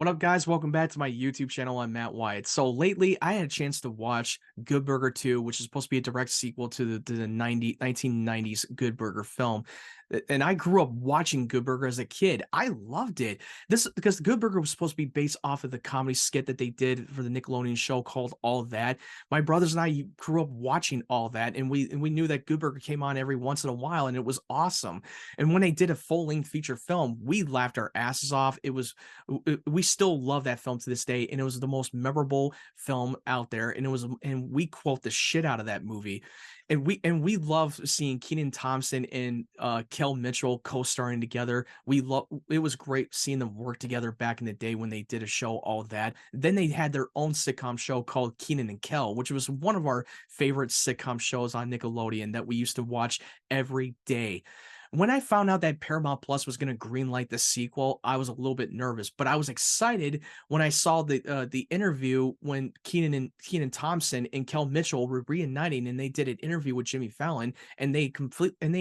What up, guys? Welcome back to my YouTube channel. I'm Matt Wyatt. So lately, I had a chance to watch Good Burger 2, which is supposed to be a direct sequel to the 1990s Good Burger film. And I grew up watching Good Burger as a kid. I loved it. This because Good Burger was supposed to be based off of the comedy skit that they did for the Nickelodeon show called All That. My brothers and I grew up watching All That, and we knew that Good Burger came on every once in a while, and it was awesome. And when they did a full-length feature film, we laughed our asses off. We still love that film to this day, and it was the most memorable film out there, and we quote the shit out of that movie. And we love seeing Kenan Thompson and Kel Mitchell co-starring together. It was great seeing them work together back in the day when they did a show All That. Then they had their own sitcom show called Kenan and Kel, which was one of our favorite sitcom shows on Nickelodeon that we used to watch every day. When I found out that Paramount Plus was going to greenlight the sequel, I was a little bit nervous, but I was excited when I saw the interview when Kenan Thompson and Kel Mitchell were reuniting, and they did an interview with Jimmy Fallon, and they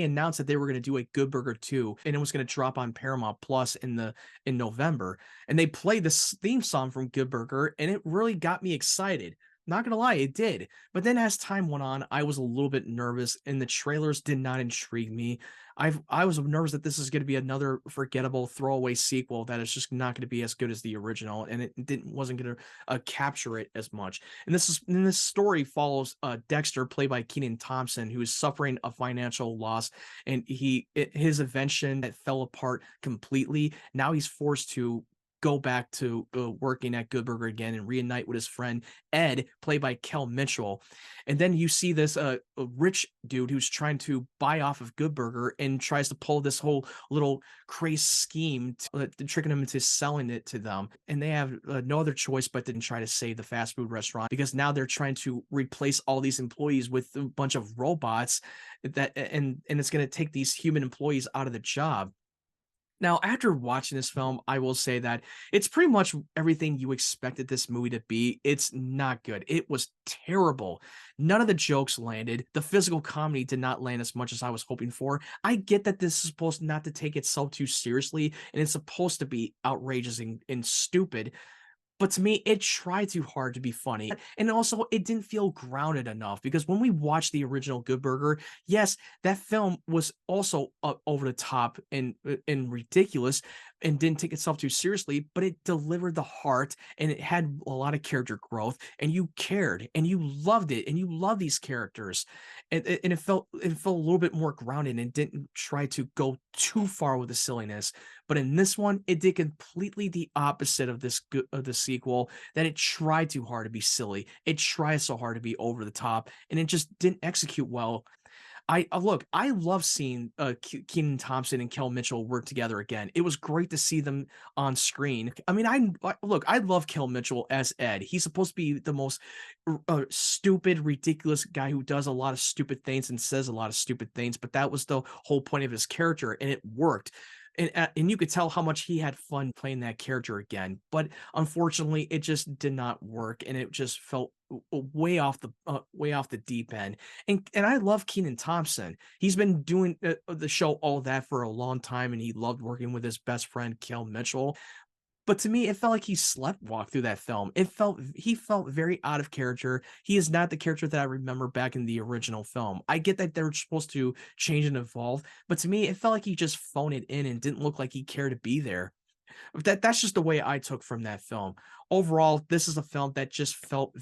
announced that they were going to do a Good Burger 2, and it was going to drop on Paramount Plus in November. And they played this theme song from Good Burger, and it really got me excited. Not gonna lie, it did. But then as time went on, I was a little bit nervous, and the trailers did not intrigue me. I was nervous that this is going to be another forgettable throwaway sequel that is just not going to be as good as the original, and it didn't wasn't going to capture it as much. And this story follows Dexter, played by Kenan Thompson, who is suffering a financial loss, and his invention that fell apart completely. Now he's forced to go back to working at Good Burger again and reunite with his friend Ed, played by Kel Mitchell. And then you see this a rich dude who's trying to buy off of Good Burger and tries to pull this whole little crazy scheme, tricking him into selling it to them. And they have no other choice but to try to save the fast food restaurant, because now they're trying to replace all these employees with a bunch of robots and it's going to take these human employees out of the job. Now, after watching this film, I will say that it's pretty much everything you expected this movie to be. It's not good. It was terrible. None of the jokes landed. The physical comedy did not land as much as I was hoping for. I get that this is supposed not to take itself too seriously, and it's supposed to be outrageous and stupid, but to me, it tried too hard to be funny. And also, it didn't feel grounded enough, because when we watched the original Good Burger, yes, that film was also over the top and ridiculous and didn't take itself too seriously, but it delivered the heart, and it had a lot of character growth, and you cared and you loved it and you love these characters. And it felt a little bit more grounded and didn't try to go too far with the silliness. But in this one, it did completely the opposite of the sequel, that it tried too hard to be silly. It tried so hard to be over the top, and it just didn't execute well. Look, I love seeing Kenan Thompson and Kel Mitchell work together again. It was great to see them on screen. I mean, look, I love Kel Mitchell as Ed. He's supposed to be the most stupid, ridiculous guy who does a lot of stupid things and says a lot of stupid things. But that was the whole point of his character, and it worked. And you could tell how much he had fun playing that character again. But unfortunately, it just did not work, and it just felt way off the deep end. And I love Kenan Thompson. He's been doing the show All That for a long time, and he loved working with his best friend Kel Mitchell. But to me, it felt like he sleptwalked through that film. He felt very out of character. He is not the character that I remember back in the original film. I get that they're supposed to change and evolve, but to me, it felt like he just phoned it in and didn't look like he cared to be there. That's just the way I took from that film. Overall, this is a film that just fell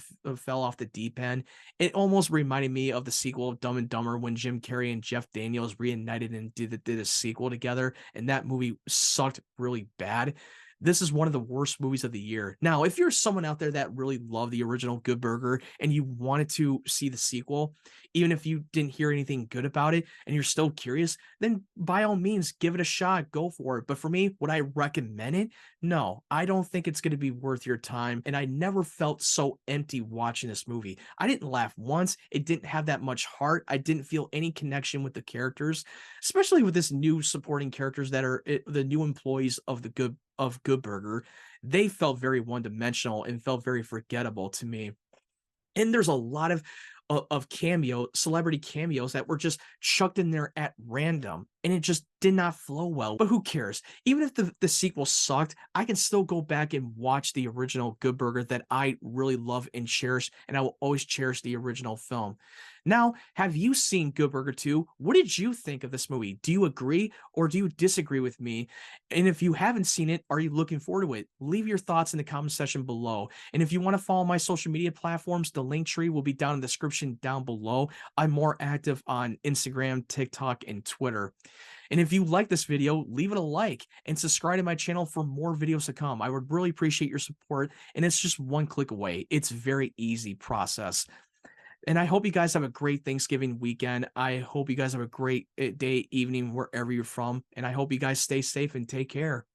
off the deep end. It almost reminded me of the sequel of Dumb and Dumber, when Jim Carrey and Jeff Daniels reunited and did a sequel together, and that movie sucked really bad. This is one of the worst movies of the year. Now, if you're someone out there that really loved the original Good Burger and you wanted to see the sequel, even if you didn't hear anything good about it and you're still curious, then by all means, give it a shot, go for it. But for me, would I recommend it? No, I don't think it's going to be worth your time. And I never felt so empty watching this movie. I didn't laugh once. It didn't have that much heart. I didn't feel any connection with the characters, especially with this new supporting characters that are the new employees of Good Burger. They felt very one-dimensional and felt very forgettable to me. And there's a lot of celebrity cameos that were just chucked in there at random. and it just did not flow well. But who cares? Even if the sequel sucked, I can still go back and watch the original Good Burger that I really love and cherish, and I will always cherish the original film. Now, have you seen Good Burger 2? What did you think of this movie? Do you agree or do you disagree with me? And if you haven't seen it, are you looking forward to it? Leave your thoughts in the comment section below. And if you want to follow my social media platforms, the link tree will be down in the description down below. I'm more active on Instagram, TikTok, and Twitter. And if you like this video, leave it a like and subscribe to my channel for more videos to come. I would really appreciate your support, and it's just one click away. It's a very easy process. And I hope you guys have a great Thanksgiving weekend. I hope you guys have a great day, evening, wherever you're from. And I hope you guys stay safe and take care.